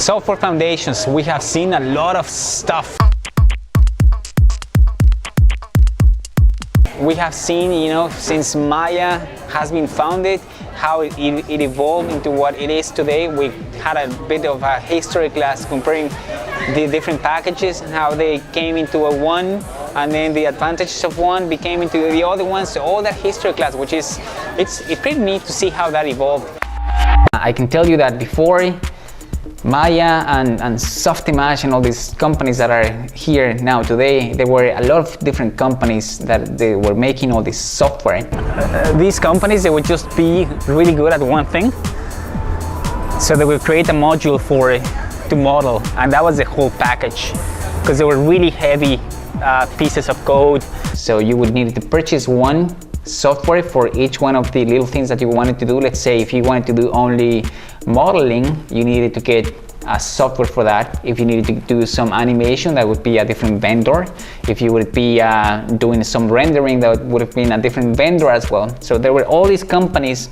Software foundations, we have seen a lot of stuff. We have seen, since Maya has been founded, how it evolved into what it is today. We had a bit of a history class comparing the different packages and how they came into a one, and then the advantages of one became into the other one. So all that history class, which is, it's pretty neat to see how that evolved. I can tell you that before Maya and Softimage and all these companies that are here now today, there were a lot of different companies that they were making all this software. These companies, they would just be really good at one thing. So they would create a module to model, and that was the whole package, because they were really heavy pieces of code. So you would need to purchase one software for each one of the little things that you wanted to do. Let's say if you wanted to do only modeling, you needed to get a software for that. If you needed to do some animation, that would be a different vendor. If you would be doing some rendering, that would have been a different vendor as well. So there were all these companies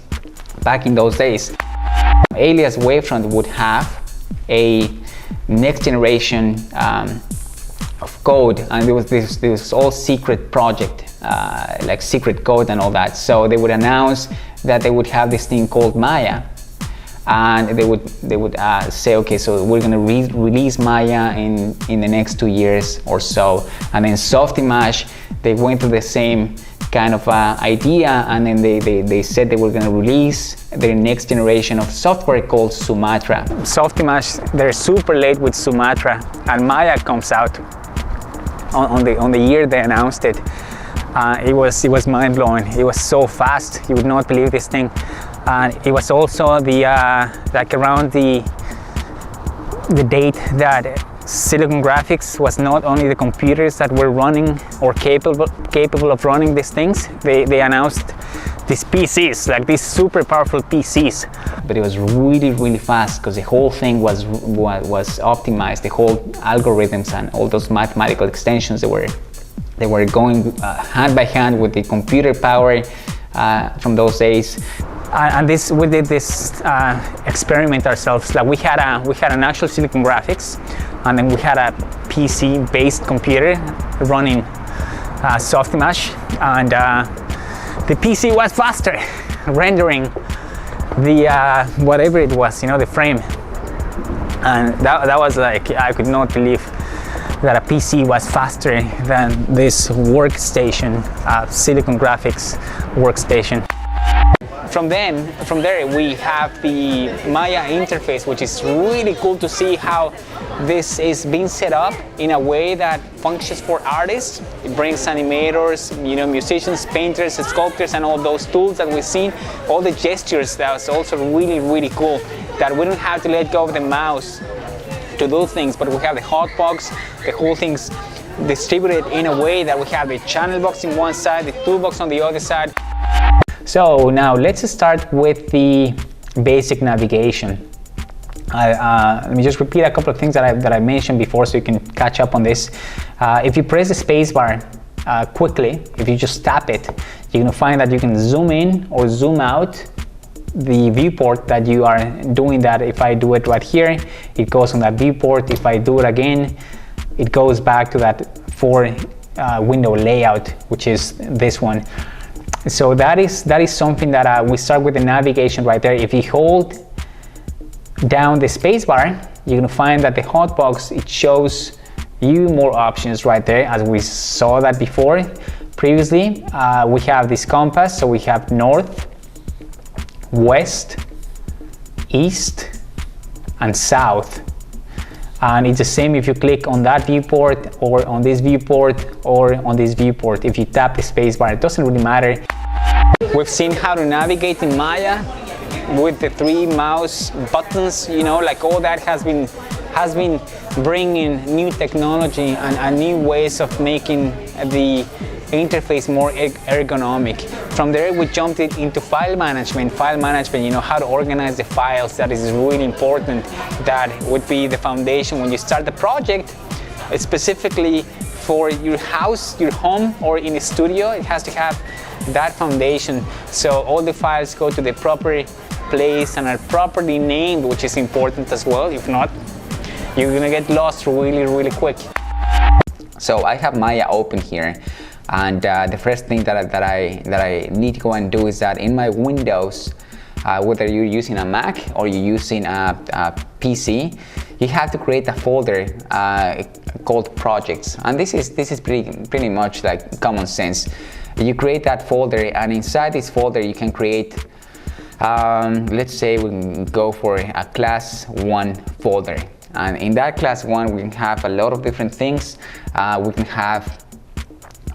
back in those days. Alias Wavefront would have a next generation of code, and it was this all secret project, like secret code and all that. So they would announce that they would have this thing called Maya, and they would say, okay, so we're going to release Maya in the next 2 years or so. And then Softimage, they went through the same kind of idea, and then they said they were going to release their next generation of software called Sumatra. Softimage, they're super late with Sumatra, and Maya comes out on the year they announced it. It was mind-blowing. It was so fast, you would not believe this thing. And it was also the like around the date that Silicon Graphics was not only the computers that were running or capable of running these things. They announced these PCs, like these super powerful PCs. But it was really, really fast, because the whole thing was optimized. The whole algorithms and all those mathematical extensions, they were going hand by hand with the computer power from those days. And we did this experiment ourselves. Like we had an actual Silicon Graphics, and then we had a PC-based computer running Softimage, and the PC was faster, rendering the whatever it was, the frame. And that was like, I could not believe that a PC was faster than this workstation, Silicon Graphics workstation. From there we have the Maya interface, which is really cool to see how this is being set up in a way that functions for artists. It brings animators, musicians, painters, sculptors, and all those tools that we've seen, all the gestures. That was also really, really cool, that we don't have to let go of the mouse to do things, but we have the hotbox, the whole thing's distributed in a way that we have the channel box in one side, the toolbox on the other side. So now let's start with the basic navigation. Let me just repeat a couple of things that I mentioned before, so you can catch up on this. If you press the spacebar quickly, if you just tap it, you're going to find that you can zoom in or zoom out the viewport that you are doing that. If I do it right here, it goes on that viewport. If I do it again, it goes back to that window layout, which is this one. So that is something that we start with the navigation right there. If you hold down the spacebar, you're going to find that the hotbox, it shows you more options right there, as we saw that before. Previously, we have this compass, so we have north, west, east, and south. And it's the same if you click on that viewport, or on this viewport, or on this viewport. If you tap the spacebar, it doesn't really matter. We've seen how to navigate in Maya with the 3 mouse buttons, like all that has been bringing new technology and new ways of making the interface more ergonomic. From there, we jumped into file management, how to organize the files. That is really important. That would be the foundation when you start the project, specifically for your house, your home, or in a studio. It has to have that foundation, so all the files go to the proper place and are properly named, which is important as well. If not, you're gonna get lost really quick. So I have Maya open here, and the first thing that I need to go and do is that in my Windows, whether you're using a Mac or you're using a PC, you have to create a folder called projects, and this is pretty much like common sense. You create that folder, and inside this folder you can create, let's say we can go for a class 1 folder, and in that class 1 we can have a lot of different things. We can have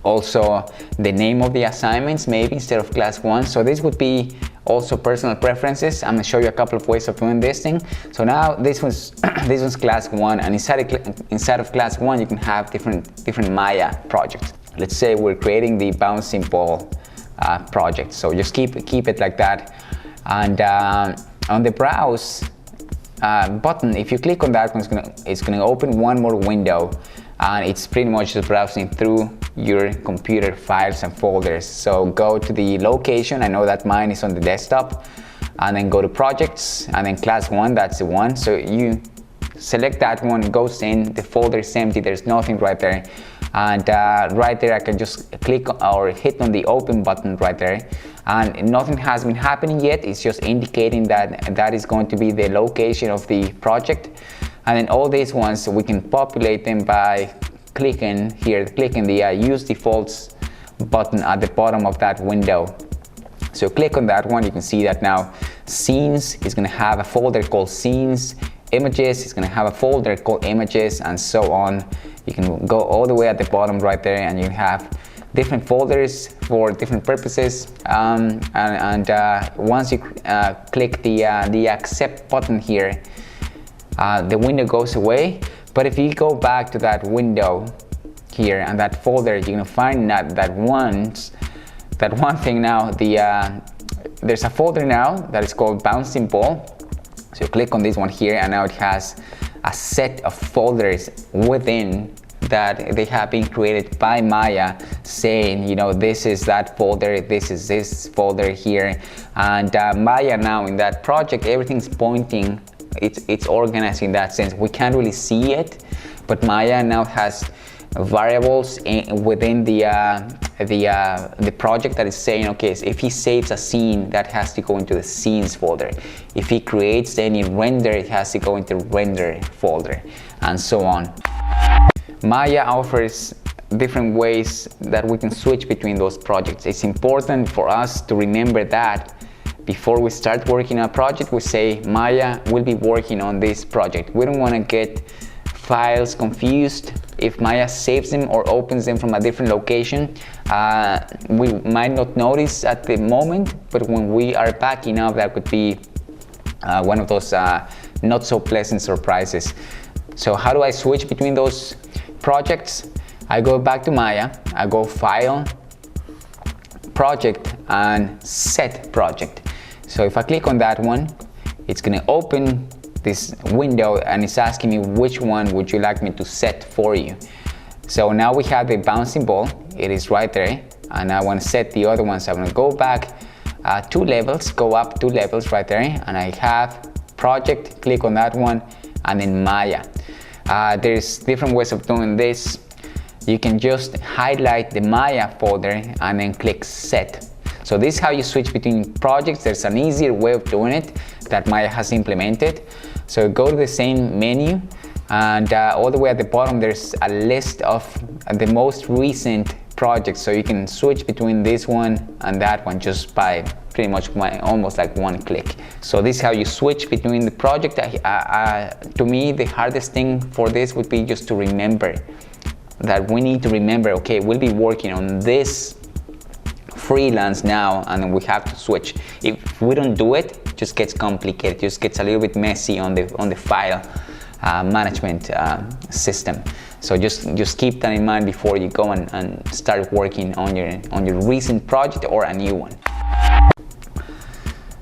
also the name of the assignments maybe instead of class 1, so this would be also personal preferences. I'm going to show you a couple of ways of doing this thing. So now this was this was class 1, and inside of class 1 you can have different Maya projects. Let's say we're creating the bouncing ball project, so just keep it like that. And on the browse button, if you click on that one, it's gonna open one more window, and it's pretty much just browsing through your computer files and folders. So go to the location, I know that mine is on the desktop, and then go to projects, and then class 1, that's the one. So you select that one, it goes in, the folder is empty, there's nothing right there. And right there I can just click or hit on the open button right there, and nothing has been happening yet. It's just indicating that that is going to be the location of the project. And then all these ones, we can populate them by clicking the use defaults button at the bottom of that window. So click on that one, you can see that now scenes is going to have a folder called scenes, images is going to have a folder called images, and so on. You can go all the way at the bottom right there, and you have different folders for different purposes. Once you click the accept button here, the window goes away. But if you go back to that window here and that folder, you're gonna find that one thing now. There's a folder now that is called bouncing ball. So you click on this one here, and now it has a set of folders within that they have been created by Maya, saying, you know, this is that folder, this is this folder here. And Maya now in that project, everything's pointing, it's organized in that sense. We can't really see it, but Maya now has variables within the project that is saying, okay, so if he saves a scene, that has to go into the scenes folder. If he creates any render, it has to go into render folder, and so on. Maya offers different ways that we can switch between those projects. It's important for us to remember that before we start working on a project, we say Maya will be working on this project. We don't want to get files confused. If Maya saves them or opens them from a different location, we might not notice at the moment, but when we are backing up, that could be one of those not so pleasant surprises. So how do I switch between those projects? I go back to Maya, I go File, Project, and Set Project. So if I click on that one, it's going to open this window, and it's asking me which one would you like me to set for you. So now we have the bouncing ball, it is right there, and I want to set the other ones. I'm going to go back 2 levels, go up 2 levels right there, and I have Project, click on that one, and then Maya. There's different ways of doing this. You can just highlight the Maya folder and then click Set. So this is how you switch between projects. There's an easier way of doing it that Maya has implemented. So go to the same menu, and all the way at the bottom there's a list of the most recent projects. So you can switch between this one and that one just by pretty much almost like one click. So this is how you switch between the project. To me, the hardest thing for this would be just to remember that we need to remember, okay, we'll be working on this freelance now, and then we have to switch. If we don't do it, it just gets complicated, it just gets a little bit messy on the file management system. So just keep that in mind before you go and start working on your recent project or a new one.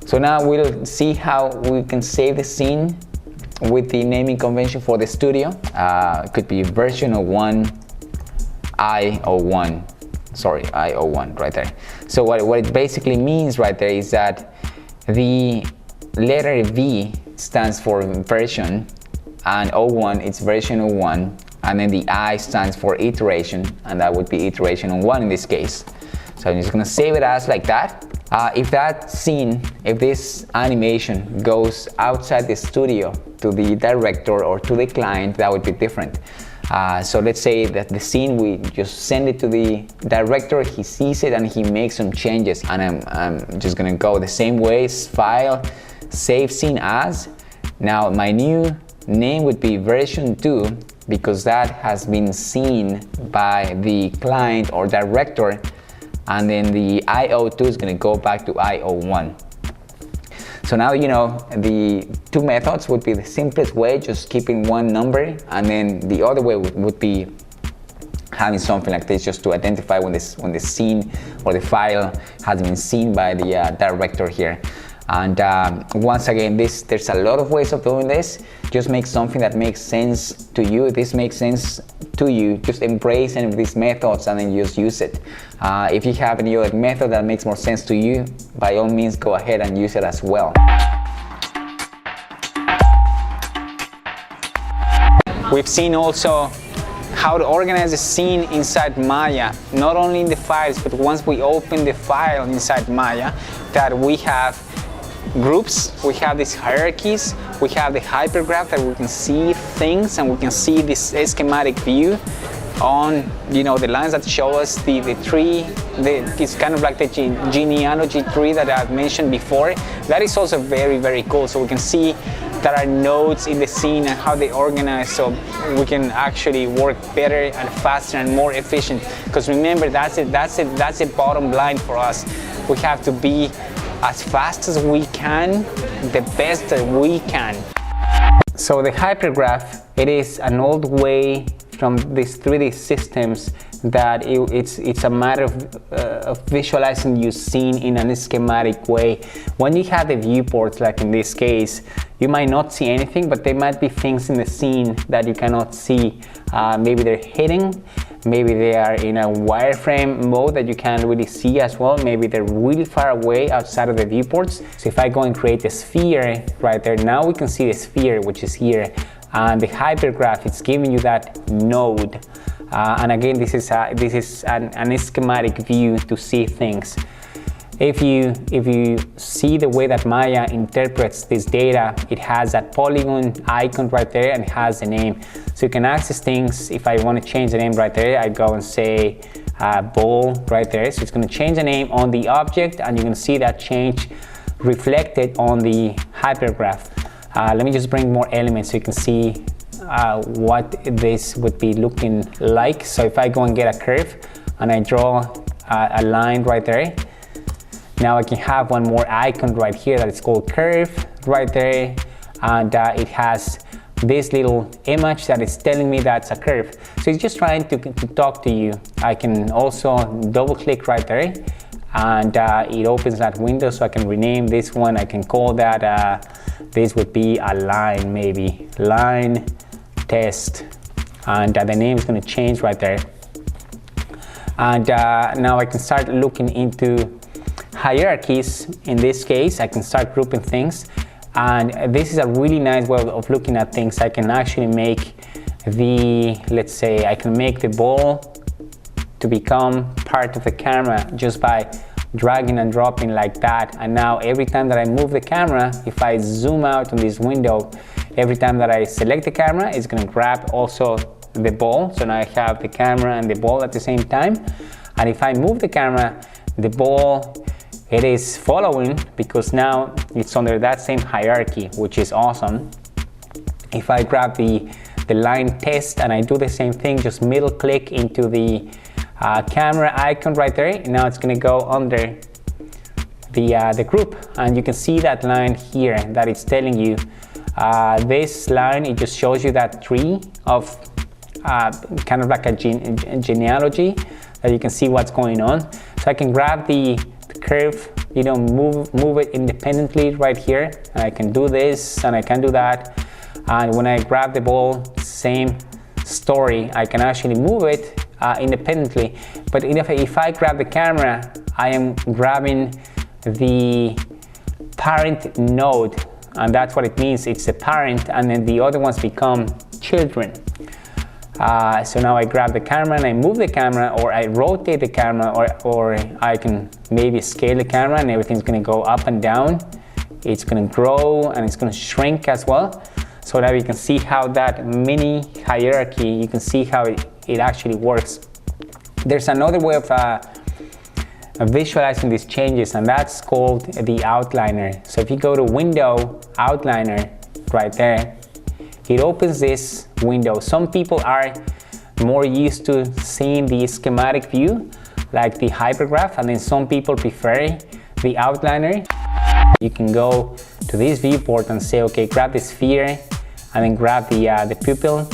So now we'll see how we can save the scene with the naming convention for the studio. It could be version 01, I01. Sorry, I01 right there. So what it basically means right there is that the letter V stands for version, and O1 it's version 01, and then the I stands for iteration, and that would be iteration 01 in this case. So I'm just gonna save it as like that. If that scene, if this animation goes outside the studio to the director or to the client, that would be different. So let's say that the scene, we just send it to the director, he sees it and he makes some changes, and I'm just gonna go the same way, file, save scene as. Now my new name would be version 2, because that has been seen by the client or director, and then the IO2 is going to go back to IO1. So now you know the two methods would be the simplest way, just keeping one number, and then the other way would be having something like this, just to identify when the scene or the file has been seen by the director here. And once again, there's a lot of ways of doing this. Just make something that makes sense to you. If this makes sense to you, just embrace any of these methods and then just use it. If you have any other method that makes more sense to you, by all means go ahead and use it as well. We've seen also how to organize the scene inside Maya, not only in the files, but once we open the file inside Maya, that we have groups, we have these hierarchies, we have the hypergraph that we can see things, and we can see this schematic view on, you know, the lines that show us the tree. It's kind of like the genealogy tree that I've mentioned before. That is also very, very cool. So we can see there are nodes in the scene and how they organize, so we can actually work better and faster and more efficient. Because remember, that's the bottom line for us. We have to be as fast as we can, the best that we can. So the hypergraph, it is an old way from these 3D systems that it's a matter of visualizing your scene in a schematic way. When you have the viewports, like in this case, you might not see anything, but there might be things in the scene that you cannot see. Maybe they're hidden, maybe they are in a wireframe mode that you can't really see as well. Maybe they're really far away outside of the viewports. So if I go and create a sphere right there, now we can see the sphere, which is here. And the hypergraph, it's giving you that node. And again, this is an schematic view to see things. If you see the way that Maya interprets this data, it has that polygon icon right there and it has the name. So you can access things. If I want to change the name right there, I go and say ball right there. So it's going to change the name on the object, and you can see that change reflected on the hypergraph. Let me just bring more elements so you can see what this would be looking like. So if I go and get a curve and I draw a line right there, now I can have one more icon right here that is called curve right there, and it has this little image that is telling me that's a curve. So it's just trying to talk to you. I can also double click right there, and it opens that window, so I can rename this one. I can call that this would be a line, maybe line test, and the name is going to change right there. And now I can start looking into hierarchies. In this case, I can start grouping things, and this is a really nice way of looking at things. I can actually make let's say I can make the ball to become part of the camera just by dragging and dropping like that. And now every time that I move the camera, if I zoom out on this window, every time that I select the camera, it's going to grab also the ball. So now I have the camera and the ball at the same time. And if I move the camera, the ball, it is following, because now it's under that same hierarchy, which is awesome. If I grab the line test and I do the same thing, just middle click into the camera icon right there, now it's going to go under the group, and you can see that line here that it's telling you. This line, it just shows you that tree of kind of like a genealogy, that you can see what's going on. So I can grab the curve, you know, move it independently right here, and I can do this and I can do that. And when I grab the ball, same story, I can actually move it independently. But if I grab the camera, I am grabbing the parent node, and that's what it means. It's the parent, and then the other ones become children. So now I grab the camera and I move the camera, or I rotate the camera, or I can maybe scale the camera, and everything's going to go up and down. It's going to grow and it's going to shrink as well. So that we can see how that mini hierarchy, you can see how it actually works. There's another way of visualizing these changes, and that's called the outliner. So if you go to Window, Outliner, right there, it opens this window. Some people are more used to seeing the schematic view, like the Hypergraph, and then some people prefer the outliner. You can go to this viewport and say, okay, grab the sphere, and then grab the pupil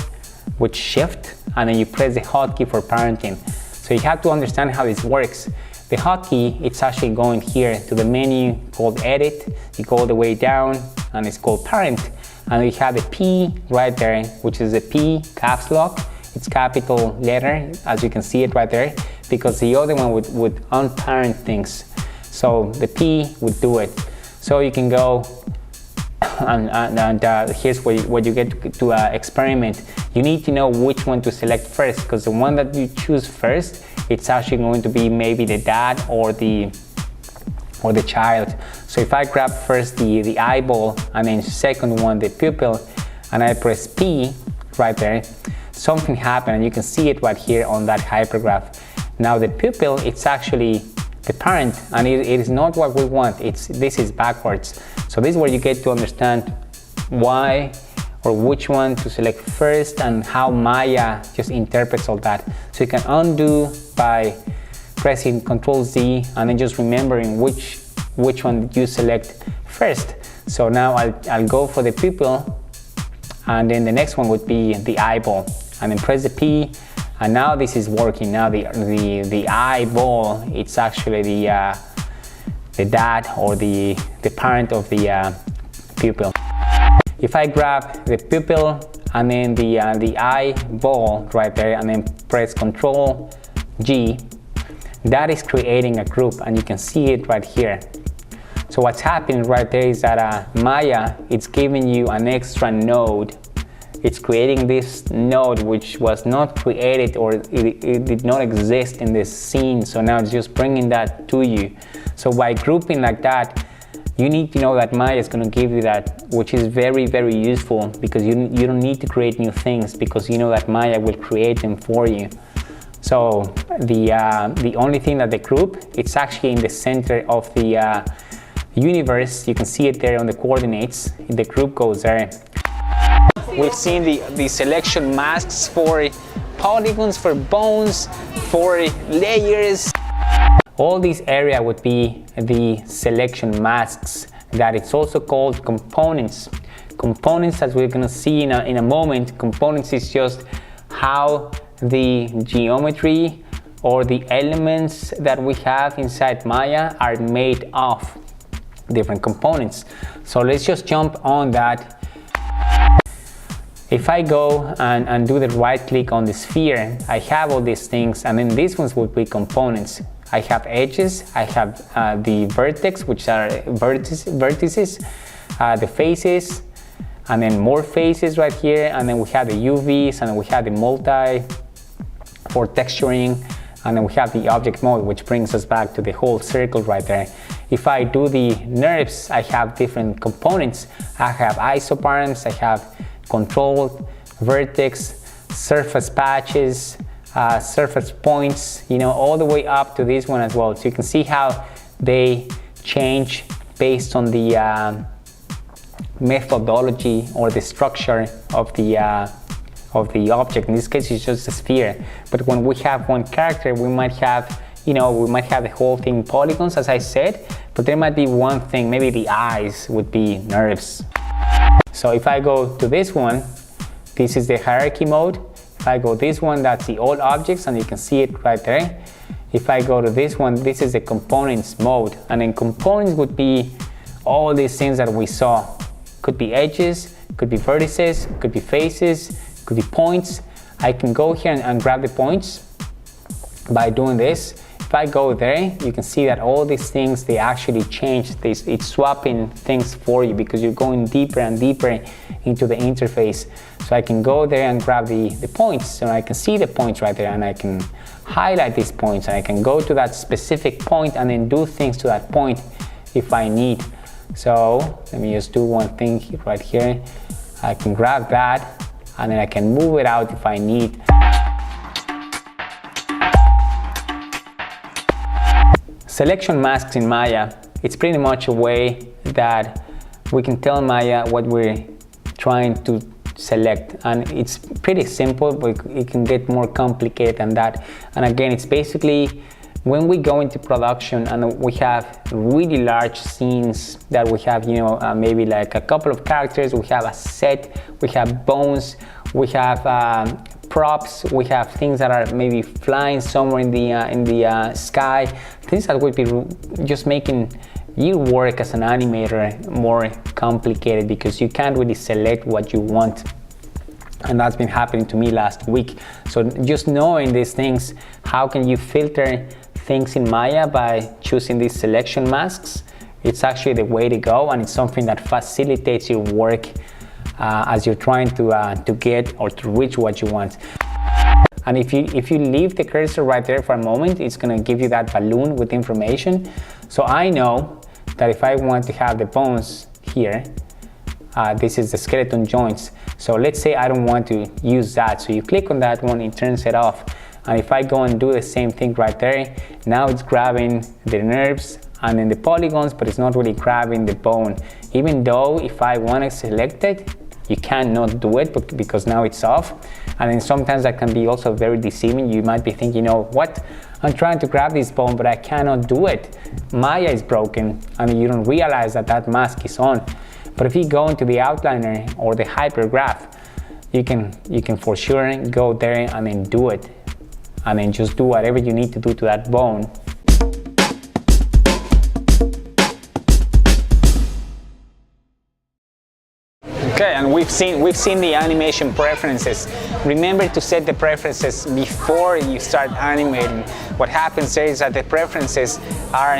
with Shift, and then you press the hotkey for parenting. So you have to understand how this works. The hotkey, it's actually going here to the menu called Edit. You go all the way down, and it's called Parent. And we have the P right there, which is the P caps lock. It's capital letter, as you can see it right there, because the other one would unparent things. So the P would do it. So you can go, and here's where you get to experiment. You need to know which one to select first, because the one that you choose first, it's actually going to be maybe the dad or the child. So if I grab first the eyeball, and then second one the pupil, and I press P right there, something happened, and you can see it right here on that hypergraph. Now the pupil, it's actually the parent, and it is not what we want. This is backwards. So this is where you get to understand why or which one to select first, and how Maya just interprets all that. So you can undo by pressing Ctrl-Z, and then just remembering which one you select first. So now I'll go for the pupil, and then the next one would be the eyeball, and then press the P, and now this is working. Now the eyeball, it's actually the dad or the parent of the pupil. If I grab the pupil and then the eyeball right there, and then press Ctrl-G, that is creating a group, and you can see it right here. So what's happening right there is that Maya, it's giving you an extra node. It's creating this node which was not created, or it did not exist in this scene. So now it's just bringing that to you. So by grouping like that, you need to know that Maya is going to give you that, which is very, very useful, because you don't need to create new things, because you know that Maya will create them for you. So the only thing that they group, it's actually in the center of the universe. You can see it there on the coordinates. The group goes there. We've seen the selection masks for polygons, for bones, for layers. All this area would be the selection masks, that it's also called components. Components, as we're going to see in a moment, components is just how the geometry or the elements that we have inside Maya are made of different components. So let's just jump on that. If I go and do the right click on the sphere, I have all these things, and then these ones would be components. I have edges, I have the vertex, which are vertices, the faces, and then more faces right here, and then we have the UVs, and then we have the multi for texturing, and then we have the object mode, which brings us back to the whole circle right there. If I do the nerves, I have different components. I have isoparams, I have control, vertex, surface patches, surface points, you know, all the way up to this one as well. So you can see how they change based on the methodology or the structure of the object. In this case, it's just a sphere. But when we have one character, we might have, you know, we might have the whole thing polygons, as I said, but there might be one thing, maybe the eyes would be nerves. So if I go to this one, this is the hierarchy mode. If I go this one, that's the all objects, and you can see it right there. If I go to this one, this is the components mode, and then components would be all these things that we saw. Could be edges, could be vertices, could be faces, could be points. I can go here and grab the points by doing this. If I go there, you can see that all these things, they actually change. It's swapping things for you because you're going deeper and deeper into the interface. So I can go there and grab the points, so I can see the points right there, and I can highlight these points, and I can go to that specific point and then do things to that point if I need. So let me just do one thing right here. I can grab that, and then I can move it out if I need. Selection masks in Maya, it's pretty much a way that we can tell Maya what we're trying to select, and it's pretty simple, but it can get more complicated than that. And again, it's basically when we go into production and we have really large scenes that we have, you know, maybe like a couple of characters, we have a set, we have bones, we have props, we have things that are maybe flying somewhere in the sky, things that would be just making your work as an animator more complicated because you can't really select what you want. And that's been happening to me last week. So just knowing these things, how can you filter things in Maya by choosing these selection masks? It's actually the way to go, and it's something that facilitates your work as you're trying to get or to reach what you want. And if you leave the cursor right there for a moment, it's going to give you that balloon with information. So I know that if I want to have the bones here, this is the skeleton joints. So let's say I don't want to use that. So you click on that one, it turns it off. And if I go and do the same thing right there, now it's grabbing the nerves and then the polygons, but it's not really grabbing the bone. Even though if I want to select it, you cannot do it because now it's off. And then sometimes that can be also very deceiving. You might be thinking, you know what, I'm trying to grab this bone, but I cannot do it. Maya is broken, and you don't realize that that mask is on. But if you go into the outliner or the hypergraph, you can for sure go there and then do it. And then just do whatever you need to do to that bone. Okay, and we've seen the animation preferences. Remember to set the preferences before you start animating. What happens there is that the preferences are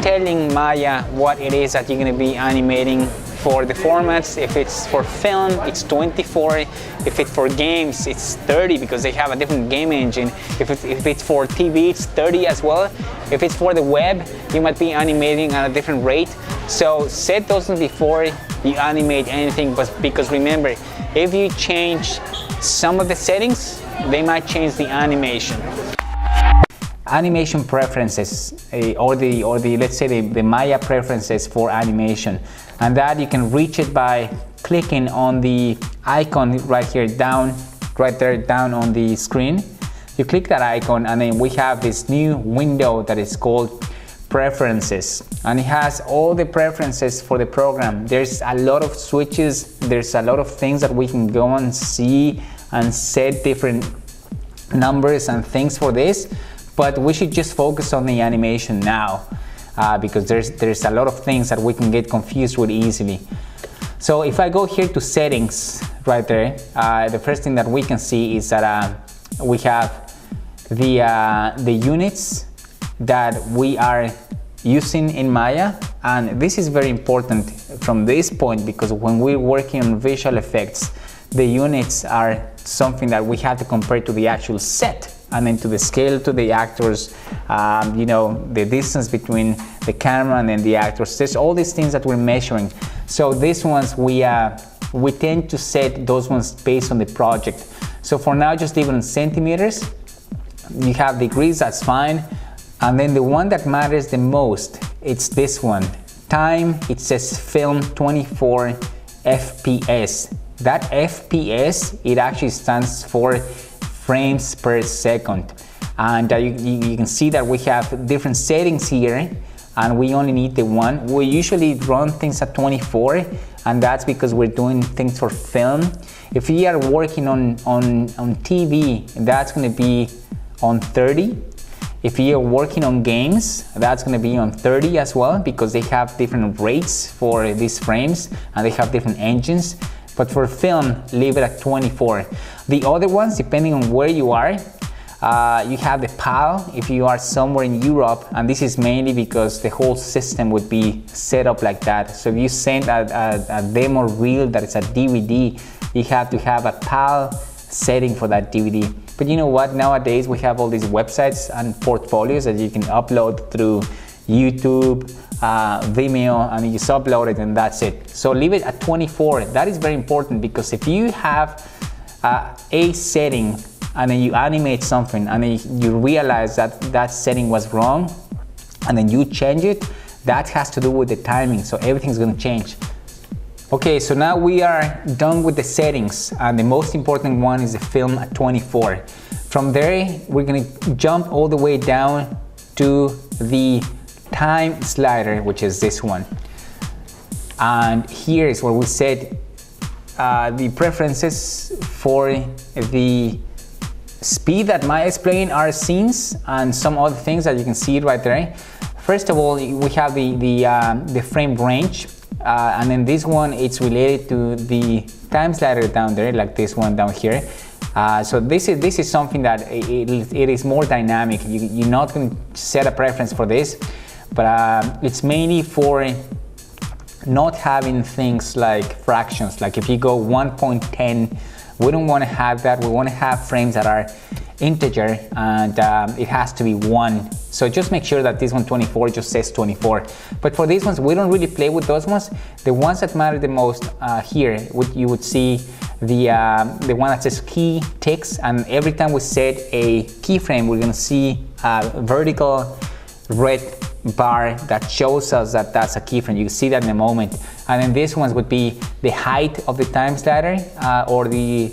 telling Maya what it is that you're going to be animating. For the formats, if it's for film, it's 24. If it's for games, it's 30 because they have a different game engine. If it's for TV, it's 30 as well. If it's for the web, you might be animating at a different rate. So set those before you animate anything, but because remember, if you change some of the settings, they might change the animation. Animation preferences, or the let's say the Maya preferences for animation, and that you can reach it by clicking on the icon right here down on the screen. You click that icon, and then we have this new window that is called preferences, and it has all the preferences for the program. There's a lot of switches, there's a lot of things that we can go and see and set different numbers and things for this. But we should just focus on the animation now because there's a lot of things that we can get confused with easily. So if I go here to settings right there, the first thing that we can see is that we have the units that we are using in Maya, and this is very important from this point because when we're working on visual effects, the units are something that we have to compare to the actual set, and then to the scale to the actors, you know, the distance between the camera and then the actors. There's all these things that we're measuring. So these ones we tend to set those ones based on the project. So for now, just leave it in centimeters. You have degrees, that's fine. And then the one that matters the most, it's this one. Time, it says film 24 FPS. That FPS, it actually stands for frames per second. And you can see that we have different settings here, and we only need the one. We usually run things at 24, and that's because we're doing things for film. If you are working on TV, that's going to be on 30. If you're working on games, that's going to be on 30 as well, because they have different rates for these frames and they have different engines. But for film, leave it at 24. The other ones, depending on where you are, You have the PAL if you are somewhere in Europe, and this is mainly because the whole system would be set up like that. So if you send a demo reel that is a DVD, you have to have a PAL setting for that DVD. But you know what, nowadays we have all these websites and portfolios that you can upload through YouTube, Vimeo, and you just upload it and that's it. So leave it at 24. That is very important, because if you have a setting and then you animate something and then you realize that that setting was wrong and then you change it, that has to do with the timing, so everything's going to change. Okay, so now we are done with the settings, and the most important one is the film at 24. From there, we're going to jump all the way down to the time slider, which is this one. And here is where we set the preferences for the speed that Maya is playing our scenes and some other things that you can see it right there. First of all, we have the frame range. And then this one, it's related to the time slider down there, like this one down here. So this is something that it is more dynamic. You're not going to set a preference for this, but it's mainly for not having things like fractions. Like if you go 1.10, we don't want to have that. We want to have frames that are integer, and it has to be 1. So just make sure that this one 24 just says 24. But for these ones, we don't really play with those ones. The ones that matter the most here, you would see the one that says key ticks, and every time we set a keyframe, we're going to see a vertical red bar that shows us that that's a keyframe. You can see that in a moment. And then these ones would be the height of the time slider or the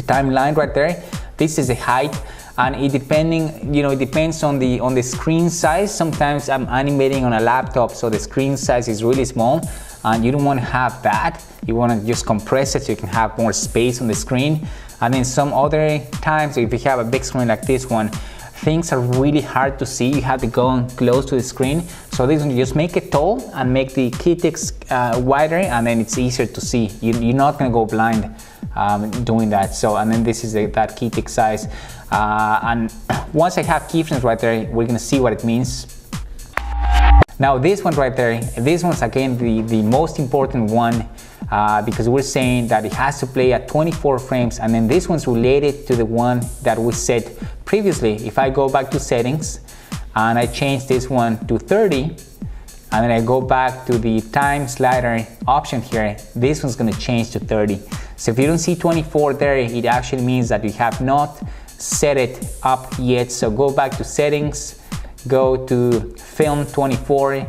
timeline right there. This is the height, and it depends on the screen size. Sometimes I'm animating on a laptop, so the screen size is really small, and you don't want to have that. You want to just compress it so you can have more space on the screen. And then some other times, if you have a big screen like this one, things are really hard to see. You have to go close to the screen. So this one, you just make it tall and make the key ticks wider, and then it's easier to see. You're not going to go blind doing that. So, and then this is that key tick size. And once I have keyframes right there, we're going to see what it means. Now this one right there, this one's again the most important one, because we're saying that it has to play at 24 frames, and then this one's related to the one that we set previously. If I go back to settings and I change this one to 30, and then I go back to the time slider option here, this one's going to change to 30. So if you don't see 24 there, it actually means that you have not set it up yet. So go back to settings, go to film 24,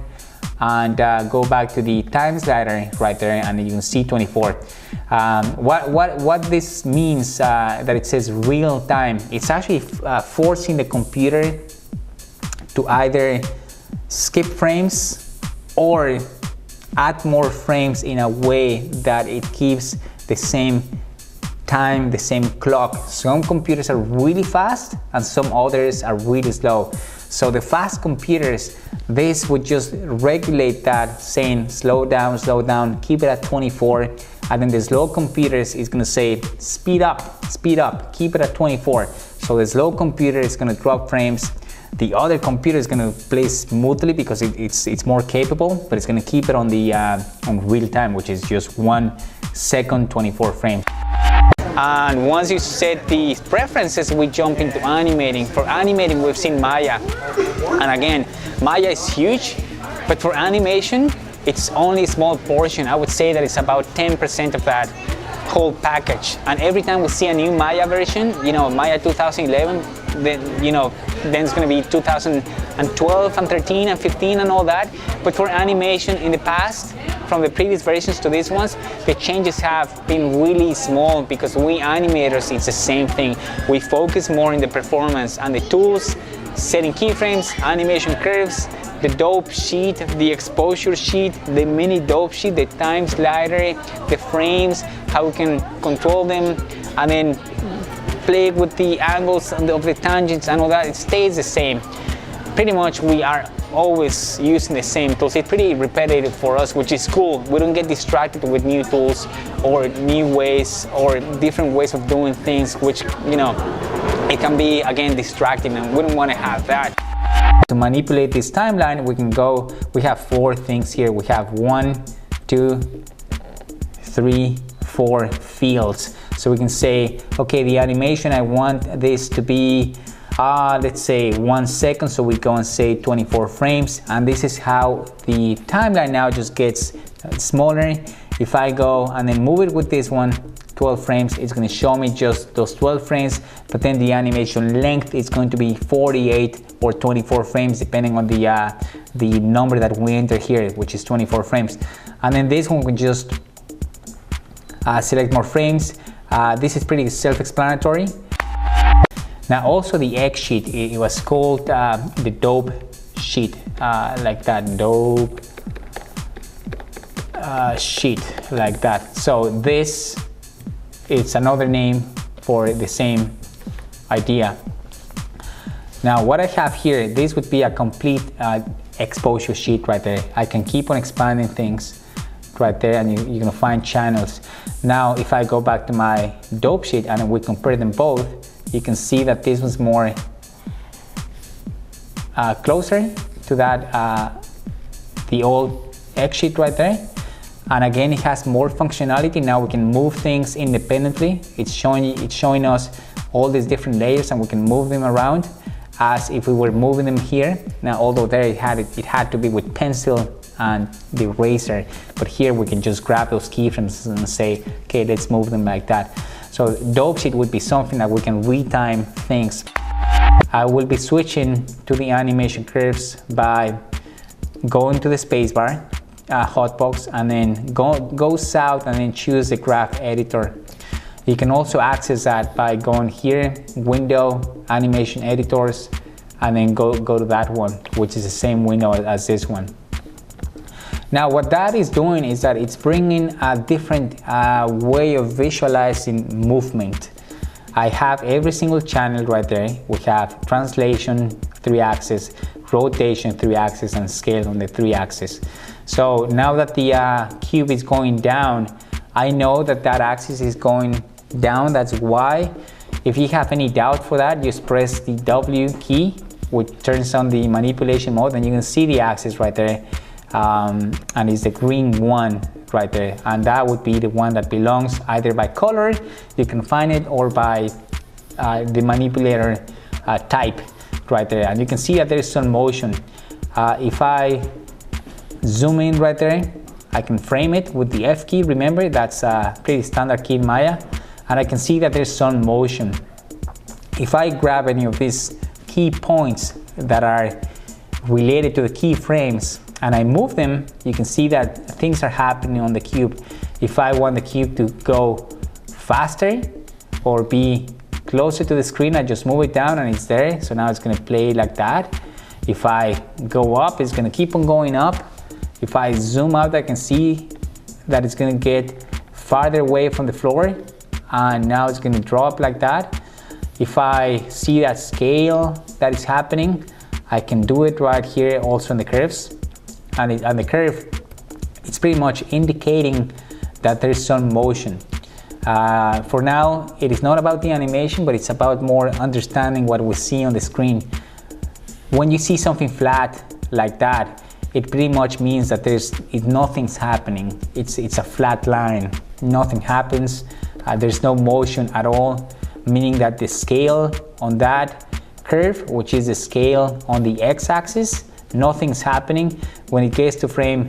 and go back to the time slider right there, and you can see 24. What this means that it says real time, it's actually forcing the computer to either skip frames or add more frames in a way that it keeps the same time, the same clock. Some computers are really fast and some others are really slow. So the fast computers, this would just regulate that, saying slow down, keep it at 24. And then the slow computers is going to say speed up, keep it at 24. So the slow computer is going to drop frames. The other computer is going to play smoothly because it's more capable, but it's going to keep it on the on real time, which is just 1 second, 24 frames. And once you set the preferences, we jump into animating. For animating, we've seen Maya. And again, Maya is huge, but for animation, it's only a small portion. I would say that it's about 10% of that whole package. And every time we see a new Maya version, Maya 2011, then it's going to be 2012 and 13 and 15 and all that. But for animation in the past, from the previous versions to these ones, the changes have been really small, because we animators, it's the same thing. We focus more in the performance and the tools, setting keyframes, animation curves, the dope sheet, the exposure sheet, the mini dope sheet, the time slider, the frames, how we can control them, and then play with the angles of the tangents and all that. It stays the same. Pretty much we are always using the same tools. It's pretty repetitive for us, which is cool. We don't get distracted with new tools or new ways or different ways of doing things, which it can be, again, distracting, and we don't want to have that. To manipulate this timeline, we have 4 things here. We have 1, 2, 3, 4 fields. So we can say, okay, the animation, I want this to be, let's say 1 second. So we go and say 24 frames. And this is how the timeline now just gets smaller. If I go and then move it with this one, 12 frames, it's going to show me just those 12 frames, but then the animation length is going to be 48 or 24 frames, depending on the number that we enter here, which is 24 frames. And then this one, we just select more frames. This is pretty self-explanatory. Now also the X sheet, it was called the dope sheet, like that, dope sheet, like that. So this, it's another name for the same idea. Now what I have here, this would be a complete exposure sheet right there. I can keep on expanding things right there, and you're gonna find channels. Now if I go back to my dope sheet and we compare them both, you can see that this was more closer to that the old X sheet right there. And again, it has more functionality. Now we can move things independently. It's showing us all these different layers, and we can move them around as if we were moving them here. Now, although there it had to be with pencil and the eraser, but here we can just grab those keyframes and say, okay, let's move them like that. So dope sheet would be something that we can retime things. I will be switching to the animation curves by going to the spacebar, hotbox, and then go south and then choose the graph editor. You can also access that by going here, window, animation editors, and then go to that one, which is the same window as this one. Now what that is doing is that it's bringing a different way of visualizing movement. I have every single channel right there. We have translation, 3-axis, rotation, 3-axis, and scale on the 3-axis. So now that the cube is going down, I know that that axis is going down. That's why. If you have any doubt for that, just press the W key, which turns on the manipulation mode, and you can see the axis right there. And it's the green one right there, and that would be the one that belongs either by color, you can find it, or by the manipulator type right there. And you can see that there is some motion. If I zoom in right there, I can frame it with the F key. Remember, that's a pretty standard key in Maya, and I can see that there's some motion. If I grab any of these key points that are related to the keyframes and I move them, you can see that things are happening on the cube. If I want the cube to go faster or be closer to the screen, I just move it down and it's there. So now it's going to play like that. If I go up, it's going to keep on going up. If I zoom out, I can see that it's going to get farther away from the floor, and now it's going to drop like that. If I see that scale that is happening, I can do it right here also in the curves. And the curve, it's pretty much indicating that there's some motion. For now, it is not about the animation, but it's about more understanding what we see on the screen. When you see something flat like that, it pretty much means that nothing's happening. It's a flat line. Nothing happens. There's no motion at all, meaning that the scale on that curve, which is the scale on the x-axis, nothing's happening. When it gets to frame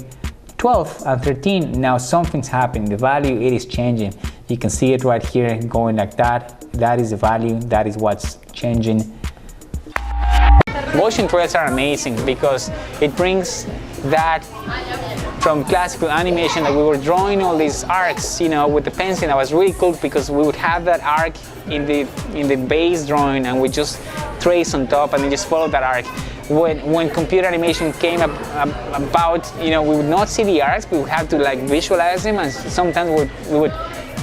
12 and 13, now something's happening. The value, it is changing. You can see it right here going like that. That is the value. That is what's changing. Motion trails are amazing because it brings that from classical animation that we were drawing all these arcs, you know, with the pencil. That was really cool because we would have that arc in the base drawing and we just trace on top and then just follow that arc. When computer animation came about, you know, we would not see the arcs, we would have to like visualize them, and sometimes we would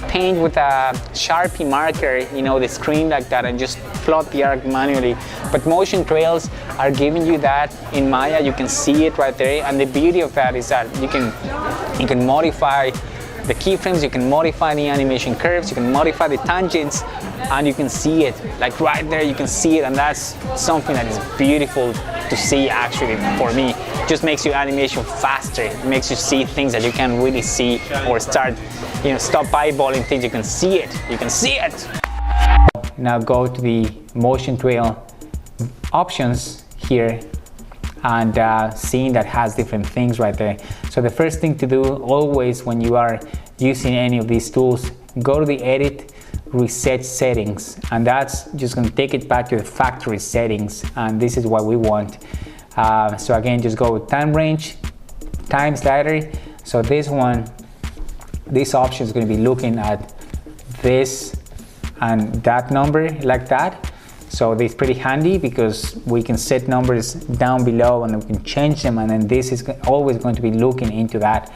paint with a Sharpie marker, you know, the screen like that, and just plot the arc manually. But motion trails are giving you that in Maya. You can see it right there, and the beauty of that is that you can modify the keyframes, you can modify the animation curves, you can modify the tangents, and you can see it, like right there you can see it, and that's something that is beautiful to see actually for me. It just makes your animation faster, it makes you see things that you can't really see, or start, you know, stop eyeballing things, you can see it, you can see it. Now go to the motion trail options here, and seeing that has different things right there. So the first thing to do always when you are using any of these tools, go to the edit, reset settings, and that's just going to take it back to the factory settings, and this is what we want. So again, just go with time range, time slider. So this one, this option is going to be looking at this and that number like that. So it's pretty handy because we can set numbers down below and we can change them, and then this is always going to be looking into that.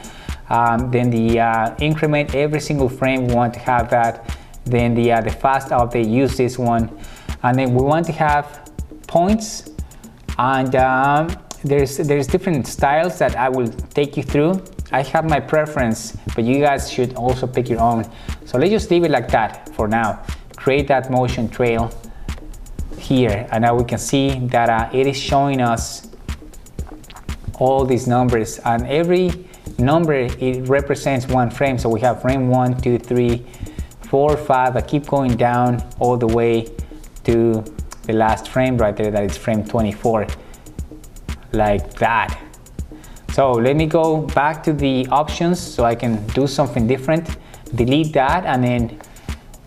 Then the increment, every single frame we want to have that. Then the fast update, use this one. And then we want to have points, and there's different styles that I will take you through. I have my preference, but you guys should also pick your own. So let's just leave it like that for now. Create that motion trail here, and now we can see that it is showing us all these numbers, and every number, it represents one frame. So we have frame 1, 2, 3, 4, 5. I keep going down all the way to the last frame right there, that is frame 24, like that. So let me go back to the options so I can do something different, delete that, and then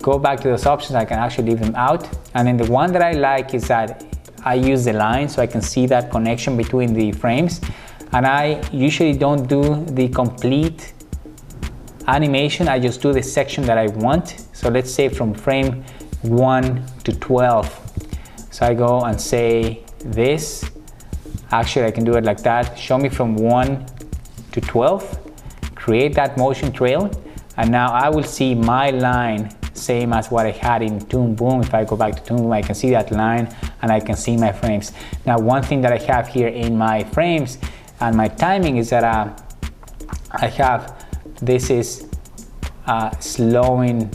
go back to those options. I can actually leave them out. And then the one that I like is that I use the line so I can see that connection between the frames. And I usually don't do the complete animation, I just do the section that I want. So let's say from frame 1 to 12. So I go and say this. Actually, I can do it like that. Show me from 1 to 12. Create that motion trail. And now I will see my line same as what I had in Toon Boom. If I go back to Toon Boom, I can see that line and I can see my frames. Now, one thing that I have here in my frames and my timing is that I have, this is slowing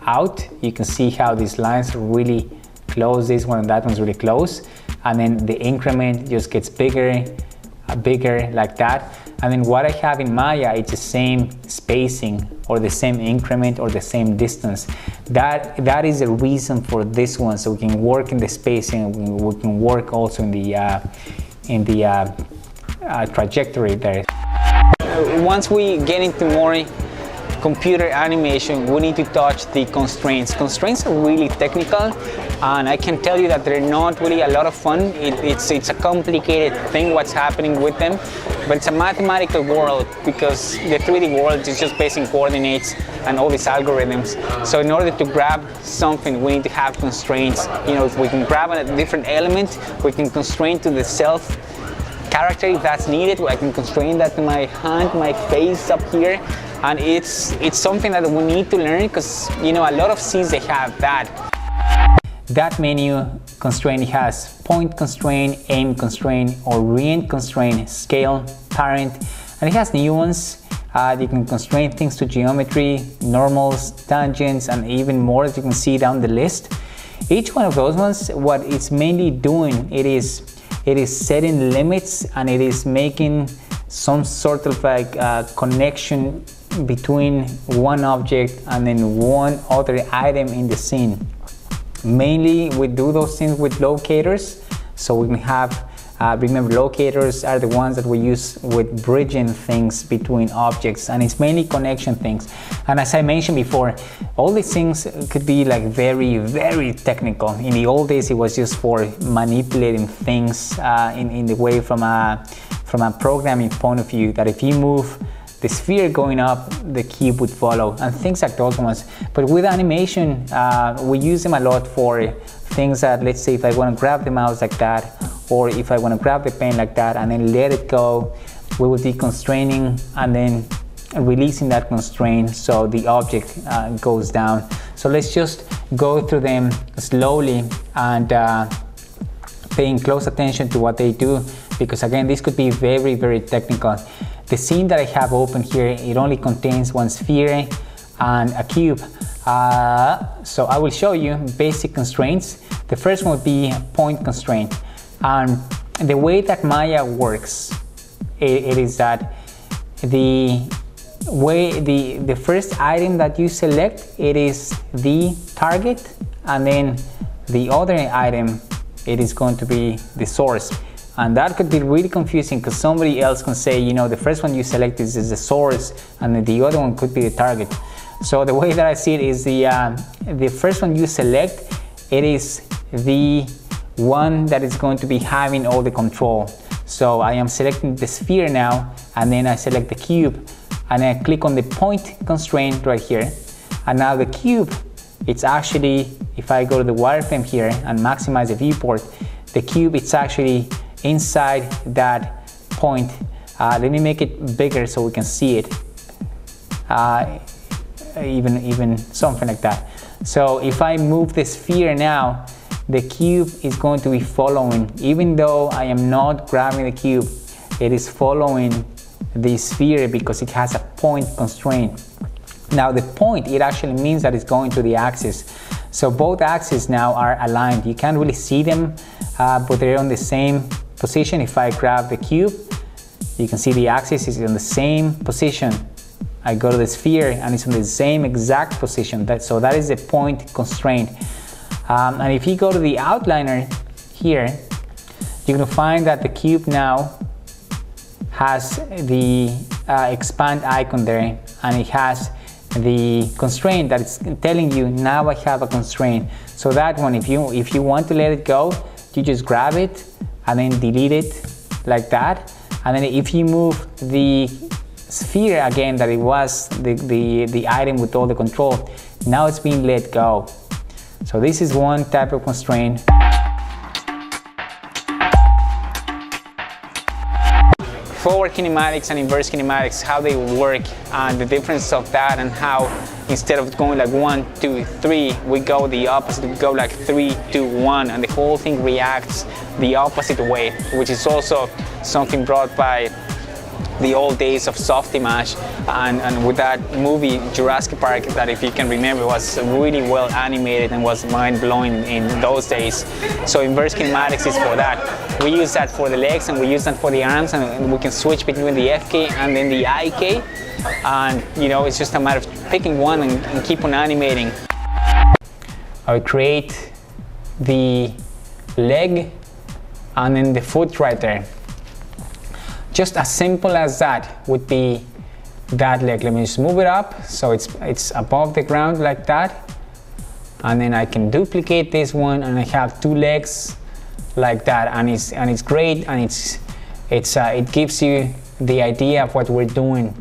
out. You can see how these lines are really close. This one and that one's really close. And then the increment just gets bigger, bigger like that. And then what I have in Maya, it's the same spacing or the same increment or the same distance. That is the reason for this one. So we can work in the spacing, we can work also in the trajectory there. Once we get into more computer animation, we need to touch the constraints. Constraints are really technical, and I can tell you that they're not really a lot of fun. It's a complicated thing what's happening with them, but it's a mathematical world because the 3D world is just based in coordinates and all these algorithms. So in order to grab something, we need to have constraints. You know, if we can grab a different element, we can constrain to the self character if that's needed. I can constrain that to my hand, my face up here. And it's something that we need to learn because, you know, a lot of scenes they have that. That menu constraint has point constraint, aim constraint, orient constraint, scale, parent, and it has new ones. You can constrain things to geometry, normals, tangents, and even more, as you can see down the list. Each one of those ones, what it's mainly doing, it is setting limits, and it is making some sort of like connection between one object and then one other item in the scene. Mainly we do those things with locators, so we can have remember, locators are the ones that we use with bridging things between objects, and it's mainly connection things. And as I mentioned before, all these things could be like very technical. In the old days, it was just for manipulating things in the way from a programming point of view, that if you move the sphere going up, the cube would follow, and things like those ones. But with animation, we use them a lot for things that, let's say if I want to grab the mouse like that, or if I want to grab the pen like that and then let it go, we will be constraining and then releasing that constraint so the object goes down. So let's just go through them slowly and paying close attention to what they do, because again, this could be very technical. the scene that I have open here, it only contains one sphere and a cube. So I will show you basic constraints. The first one would be point constraint. And the way that Maya works, it is that the first item that you select, it is the target, and then the other item, it is going to be the source. And that could be really confusing because somebody else can say, you know, the first one you select is the source and then the other one could be the target. So the way that I see it is the first one you select, it is the one that is going to be having all the control. So I am selecting the sphere now, and then I select the cube, and I click on the point constraint right here. And now the cube, it's actually, if I go to the wireframe here and maximize the viewport, the cube, it's actually inside that point. Let me make it bigger so we can see it. Even something like that. So if I move the sphere now, the cube is going to be following. Even though I am not grabbing the cube, it is following the sphere because it has a point constraint. Now the point, it actually means that it's going to the axis. So both axes now are aligned. You can't really see them, but they're on the same position. If I grab the cube, you can see the axis is in the same position. I go to the sphere and it's in the same exact position. So that is the point constraint. And if you go to the outliner here, you're going to find that the cube now has the expand icon there, and it has the constraint that it's telling you now I have a constraint. So that one, if you want to let it go, you just grab it and then delete it like that. And then if you move the sphere again, that it was the item with all the control, now it's being let go. So this is one type of constraint. Forward kinematics and inverse kinematics, how they work and the difference of that, and how instead of going like 1, 2, 3, we go the opposite, we go like 3, 2, 1, and the whole thing reacts the opposite way, which is also something brought by the old days of Softimage, and with that movie Jurassic Park, that if you can remember was really well animated and was mind-blowing in those days. So inverse kinematics is for that. We use that for the legs and we use that for the arms, and we can switch between the FK and then the IK, and you know, it's just a matter of picking one and keep on animating. I would create the leg and then the foot right there. Just as simple as that would be that leg. Let me just move it up so it's above the ground like that, and then I can duplicate this one and I have two legs like that, and it's great, and it gives you the idea of what we're doing.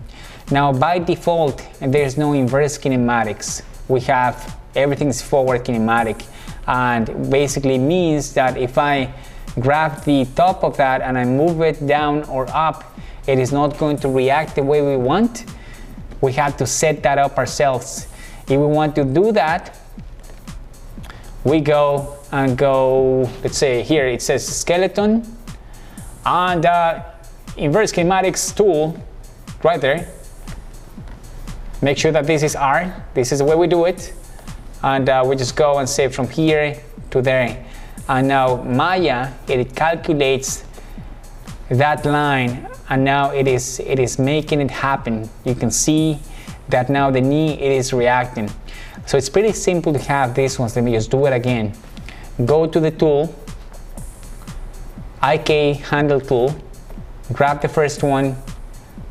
Now by default there's no inverse kinematics. We have everything's forward kinematic, and basically means that if I grab the top of that and I move it down or up, it is not going to react the way we want. We have to set that up ourselves. If we want to do that, we go, let's say here it says skeleton, and inverse kinematics tool right there. Make sure that this is R, this is the way we do it, and we just go and say from here to there. And now Maya, it calculates that line, and now it is making it happen. You can see that now the knee, it is reacting. So it's pretty simple to have these ones. Let me just do it again. Go to the tool, IK handle tool, grab the first one,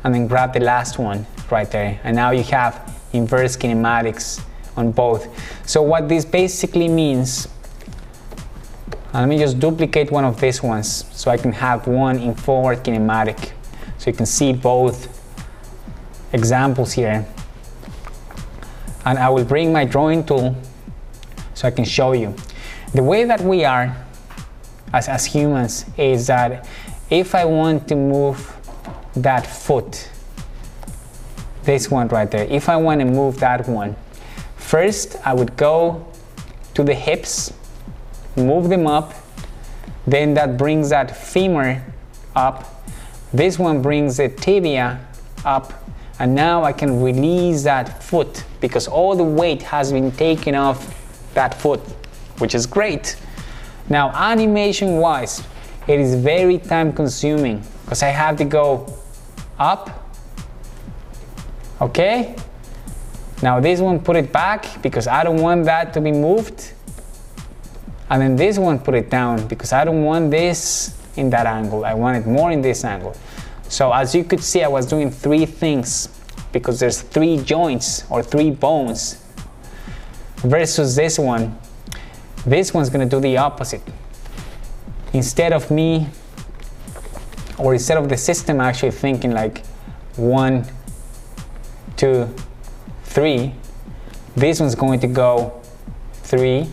and then grab the last one right there. And now you have inverse kinematics on both. So what this basically means, and let me just duplicate one of these ones so I can have one in forward kinematic, so you can see both examples here. And I will bring my drawing tool so I can show you. The way that we are as humans is that if I want to move that foot, this one right there, if I want to move that one, first I would go to the hips, move them up, then that brings that femur up. This one brings the tibia up, and now I can release that foot because all the weight has been taken off that foot, which is great. Now animation wise, it is very time consuming because I have to go up. Okay, now this one, put it back because I don't want that to be moved, and then this one, put it down because I don't want this in that angle, I want it more in this angle. So as you could see, I was doing 3 things because there's 3 joints or 3 bones versus this one. This one's gonna do the opposite. Instead of me, or instead of the system actually thinking like 1, 2, 3, this one's going to go 3,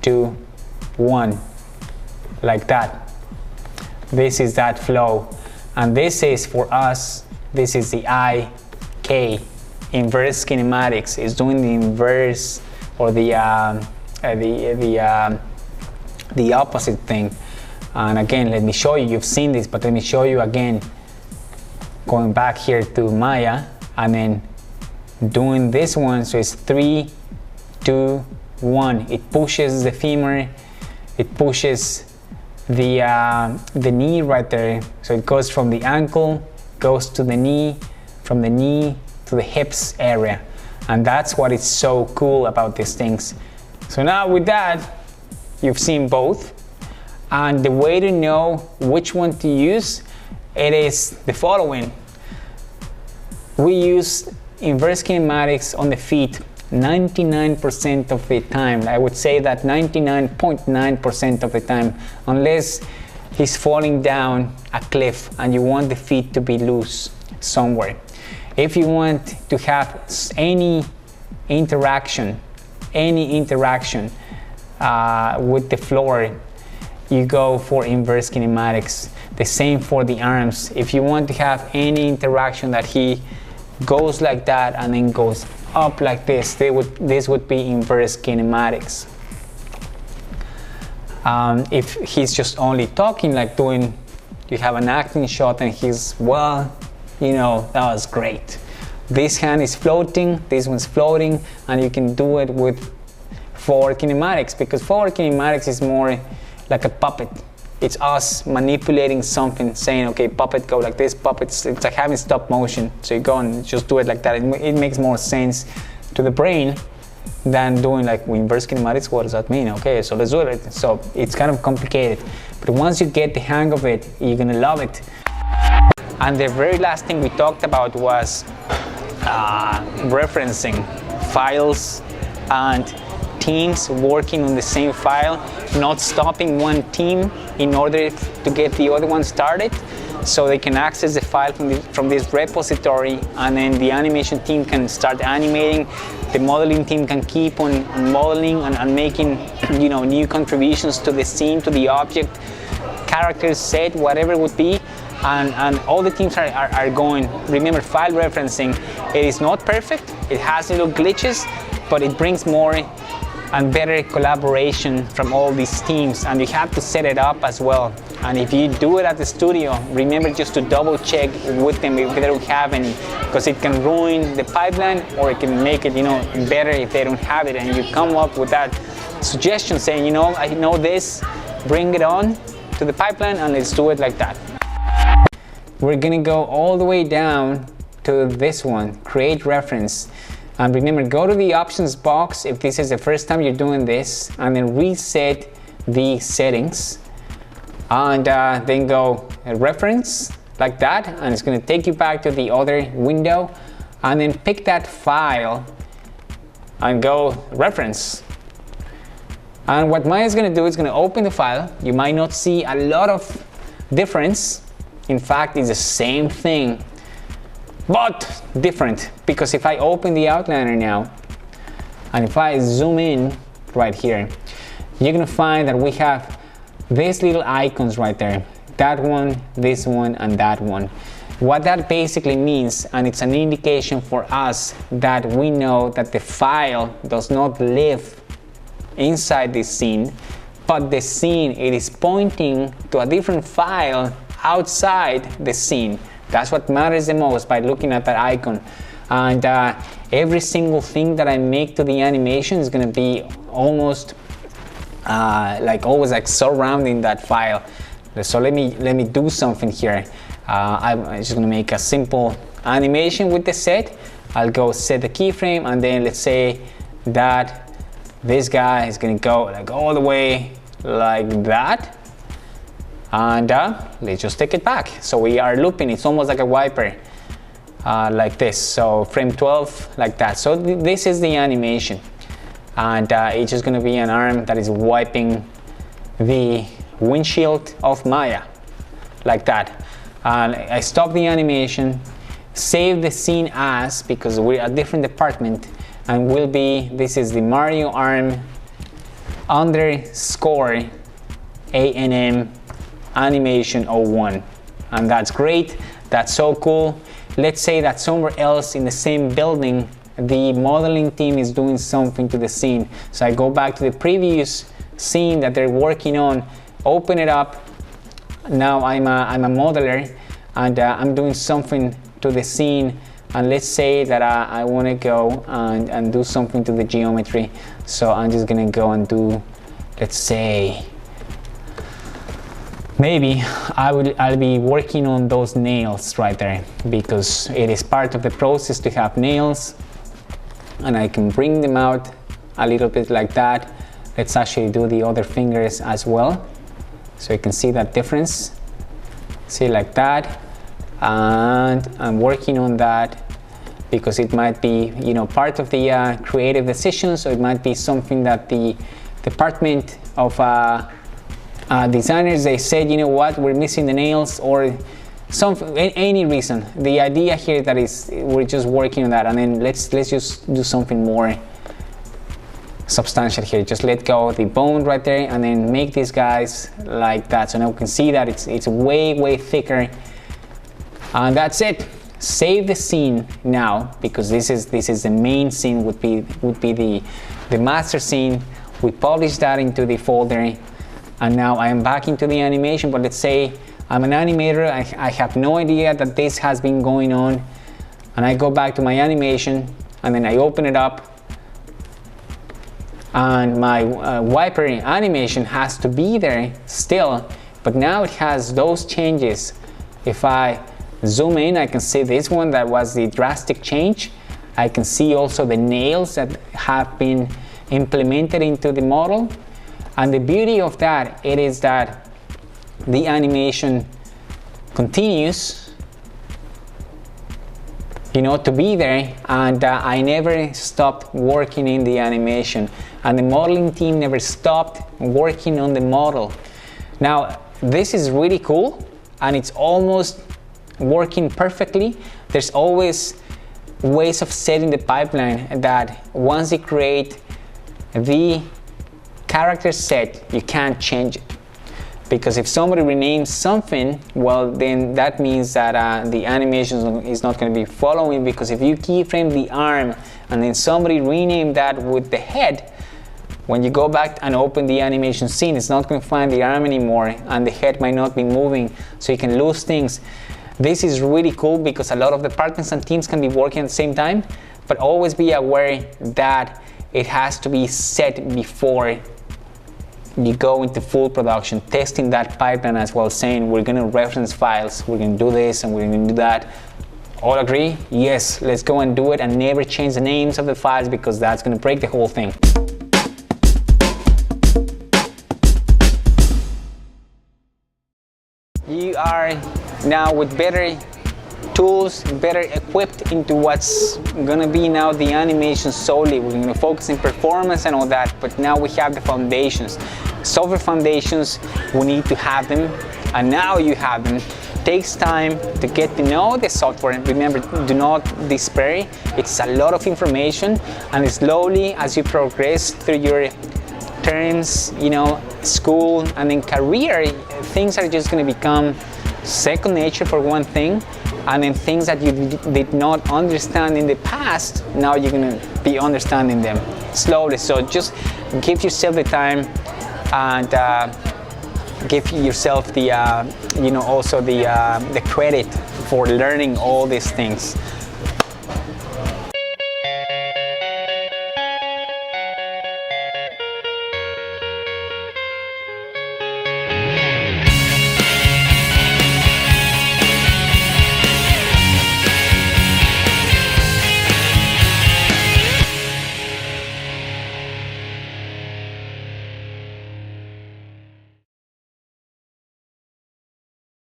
2, 1, like that. This is that flow, and this is for us, this is the IK, inverse kinematics, is doing the inverse or the opposite thing. And again, let me show you, you've seen this, but let me show you again, going back here to Maya and then doing this one. So it's 3, 2, 1. It pushes the femur, it pushes the knee right there, so it goes from the ankle, goes to the knee, from the knee to the hips area, and that's what is so cool about these things. So now with that, you've seen both, and the way to know which one to use, it is the following. We use inverse kinematics on the feet 99% of the time. I would say that 99.9% of the time, unless he's falling down a cliff and you want the feet to be loose somewhere. If you want to have any interaction with the floor, you go for inverse kinematics. The same for the arms. If you want to have any interaction that he goes like that and then goes up like this, this would be inverse kinematics. If he's just only talking, like doing, you have an acting shot and he's, well, you know, that was great. This hand is floating, this one's floating, and you can do it with forward kinematics, because forward kinematics is more like a puppet. It's us manipulating something, saying, okay, puppet, go like this, puppets, it's like having stop motion. So you go and just do it like that. It makes more sense to the brain than doing like inverse kinematics. What does that mean? Okay, so let's do it. So it's kind of complicated, but once you get the hang of it, you're gonna love it. And the very last thing we talked about was referencing files and teams working on the same file, not stopping one team in order to get the other one started, so they can access the file from this repository, and then the animation team can start animating, the modeling team can keep on modeling and making, you know, new contributions to the scene, to the object, characters, set, whatever it would be, and all the teams are going. Remember, file referencing, it is not perfect, it has little glitches, but it brings more and better collaboration from all these teams, and you have to set it up as well. And if you do it at the studio, remember just to double check with them if they don't have any, because it can ruin the pipeline, or it can make it, you know, better if they don't have it, and you come up with that suggestion saying, you know, I know this, bring it on to the pipeline and let's do it like that. We're gonna go all the way down to this one, create reference. And remember, go to the options box if this is the first time you're doing this, and then reset the settings, and then go reference like that, and it's going to take you back to the other window, and then pick that file and go reference. And what Maya is going to do is going to open the file. You might not see a lot of difference. In fact, it's the same thing, but different, because if I open the outliner now, and if I zoom in right here, you're gonna find that we have these little icons right there, that one, this one, and that one. What that basically means, and it's an indication for us that we know that the file does not live inside this scene, but the scene, it is pointing to a different file outside the scene. That's what matters the most by looking at that icon. And every single thing that I make to the animation is going to be almost like always like surrounding that file. So let me do something here. I'm just going to make a simple animation with the set. I'll go set the keyframe, and then let's say that this guy is going to go like all the way like that, and let's just take it back. So we are looping. It's almost like a wiper, like this. So frame 12 like that. So this is the animation, and it's just going to be an arm that is wiping the windshield of Maya like that. And I stop the animation, save the scene as, because we're a different department, and will be, this is the Mario arm underscore ANM animation 01, and that's great. That's so cool. Let's say that somewhere else in the same building the modeling team is doing something to the scene. So I go back to the previous scene that they're working on, open it up. Now I'm a modeler, and I'm doing something to the scene, and let's say that I want to go and do something to the geometry. So I'm just gonna go and do, let's say, maybe I'll be working on those nails right there, because it is part of the process to have nails, and I can bring them out a little bit like that. Let's actually do the other fingers as well, so you can see that difference. See, like that. And I'm working on that because it might be, you know, part of the creative decision. So it might be something that the department of designers, they said, you know what, we're missing the nails, or any reason. The idea here that is we're just working on that, and then let's just do something more substantial here. Just let go of the bone right there, and then make these guys like that. So now we can see that it's way thicker. And that's it. Save the scene now, because this is the main scene, would be the master scene. We publish that into the folder, and now I am back into the animation. But let's say I'm an animator, I have no idea that this has been going on, and I go back to my animation, and then I open it up, and my wiper animation has to be there still, but now it has those changes. If I zoom in, I can see this one, that was the drastic change. I can see also the nails that have been implemented into the model. And the beauty of that, it is that the animation continues, you know, to be there, and I never stopped working in the animation, and the modeling team never stopped working on the model. Now, this is really cool, and it's almost working perfectly. There's always ways of setting the pipeline that once you create the character set, you can't change it, because if somebody renames something, well, then that means that the animation is not going to be following, because if you keyframe the arm and then somebody renamed that with the head, when you go back and open the animation scene, it's not going to find the arm anymore, and the head might not be moving, so you can lose things. This is really cool because a lot of departments and teams can be working at the same time, but always be aware that it has to be set before you go into full production, testing that pipeline as well, saying we're going to reference files, we're going to do this and we're going to do that. All agree? Yes, let's go and do it, and never change the names of the files, because that's going to break the whole thing. You are now with better tools, better equipped into what's gonna be now the animation solely. We're gonna focus on performance and all that, but now we have the foundations. Software foundations, we need to have them, and now you have them. It takes time to get to know the software. Remember, do not despair. It's a lot of information, and slowly as you progress through your terms, you know, school and then career, things are just going to become second nature for one thing, and then things that you did not understand in the past, now you're going to be understanding them slowly. So just give yourself the time, and give yourself the you know, also the credit for learning all these things.